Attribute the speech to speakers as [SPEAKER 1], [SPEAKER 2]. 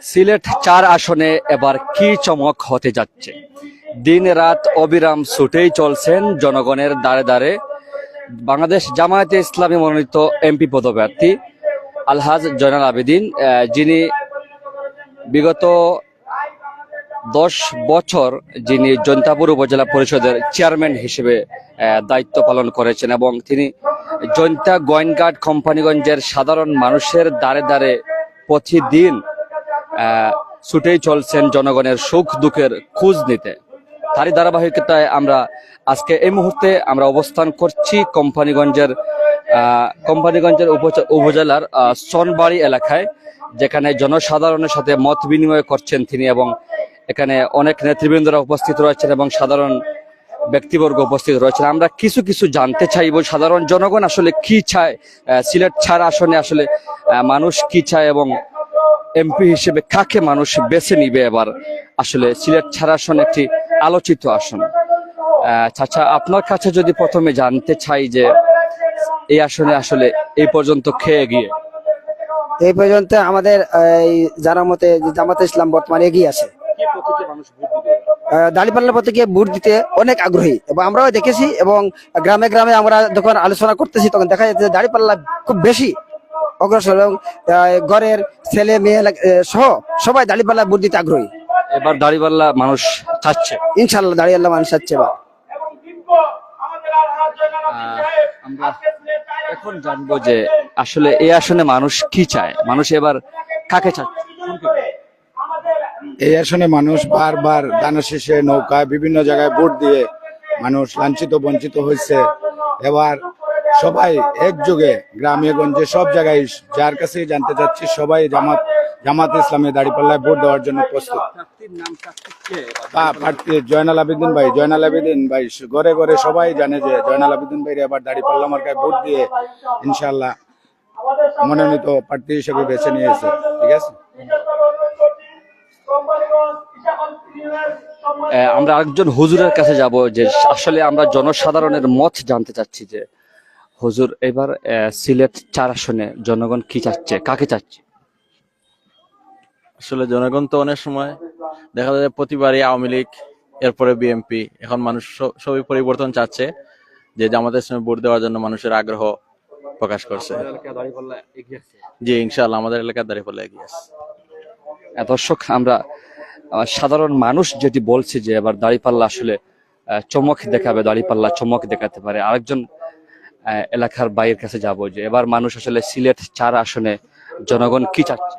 [SPEAKER 1] সিলেট ৪ আসনে এবার কি চমক হতে যাচ্ছে? দিন রাত অবিরাম ছুটেই চলছেন জনগণের দ্বারে দ্বারে বাংলাদেশ জামায়াতে ইসলামী মনোনীত এমপি পদপ্রার্থী আলহাজ জয়নাল আবেদিন, যিনি বিগত 10 বছর যিনি জৈন্তাপুর উপজেলা পরিষদের চেয়ারম্যান হিসেবে দায়িত্ব পালন করেছেন এবং তিনি জৈন্তা গোয়েনঘাট কোম্পানিগঞ্জের সাধারণ মানুষের দ্বারে দ্বারে প্রতিদিন ছুটেই চলছেন জনগণের সুখ দুঃখের খোঁজ নিতে। তারই ধারাবাহিকতায় আমরা আজকে এই মুহূর্তে আমরা অবস্থান করছি কোম্পানিগঞ্জের উপজেলার সনবাড়ি এলাকায়, যেখানে জনসাধারণের সাথে মত বিনিময় করছেন তিনি এবং এখানে অনেক নেতৃবৃন্দরা উপস্থিত রয়েছেন এবং সাধারণ ব্যক্তিবর্গ উপস্থিত রয়েছেন। আমরা কিছু কিছু জানতে চাইব সাধারণ জনগণ আসলে কি চায়, সিলেট ৪ আসনে আসলে মানুষ কি চায় এবং এমপি হিসেবে কাকে মানুষ বেছে নিবে। এবার আসলে সিলেট ৪ আসন একটি আলোচিত আসন। চাচা, আপনার কাছে যদি প্রথমে জানতে চাই যে এই আসনে আসলে এই পর্যন্ত খেয়ে গিয়ে
[SPEAKER 2] এই পর্যন্ত আমাদের জানার মতে জামাতে ইসলাম বর্তমানে এগিয়ে আছে। দাঁড়িপাল্লা প্রতীকে ভোট দিতে অনেক আগ্রহী এবং আমরাও দেখেছি এবং গ্রামে গ্রামে আমরা যখন আলোচনা করতেছি তখন দেখা যাচ্ছে যে দাঁড়িপাল্লা খুব বেশি অগ্রসর এবং ঘরের ছেলে মেয়ে সহ সবাই দাঁড়িপাল্লা ভোট দিতে আগ্রহী।
[SPEAKER 1] এবার দাঁড়িপাল্লা মানুষ চাচ্ছে,
[SPEAKER 2] ইনশাল্লাহ দাঁড়িপাল্লা মানুষ চাচ্ছে।
[SPEAKER 1] আমরা এখন জানবো যে আসলে এই আসনে মানুষ কি চায়, মানুষ এবার কাকে চাচ্ছে।
[SPEAKER 3] এই আসনে মানুষ বারবার দানা শেষে নৌকায় বিভিন্ন জায়গায় ভোট দিয়ে মানুষ লাঞ্ছিত বঞ্চিত হয়েছে। এবার সবাই একযোগে গ্রামে গঞ্জে সব জায়গায় যার কাছে জানতে চাচ্ছি সবাই জামাত ইসলামে দাঁড়িপাল্লায় ভোট দেওয়ার জন্য প্রস্তুত। প্রার্থী জয়নাল আবেদিন ভাই ঘরে ঘরে সবাই জানে যে জয়নাল আবেদিন ভাই এবার দাঁড়িপাল্লা মার্কায় ভোট দিয়ে ইনশাল্লাহ মনোনীত প্রার্থী হিসেবে বেছে নিয়েছে। ঠিক আছে,
[SPEAKER 1] আমরা আরেকজন হুজুরের কাছে যাব যে আসলে আমরা জনসাধারণের মত জানতে চাচ্ছি যে হুজুর এবার সিলেট ৪ আসনে জনগণ কি চাচ্ছে, কাকে চাচ্ছে?
[SPEAKER 4] আসলে জনগণ তো অনেক সময় দেখা যায় প্রতিবারই আওয়ামী লীগ, এরপরে বিএনপি, এখন মানুষ সবই পরিবর্তন চাচ্ছে, যে জামাতের ইসলামে ভোট দেওয়ার জন্য মানুষের আগ্রহ প্রকাশ করছে। জি ইনশাআল্লাহ আমাদের এলাকার দাঁড়িপাল্লা এগিয়ে আছে।
[SPEAKER 1] দর্শক, আমরা সাধারণ মানুষ যেটি বলছে যে এবার দাঁড়িপাল্লা আসলে চমক দেখাবে, দাঁড়িপাল্লা চমক দেখাতে পারে। আরেকজন এলাকার বাইরের কাছে যাব যে এবার মানুষ আসলে সিলেট ৪ আসনে জনগণ কি চাচ্ছে।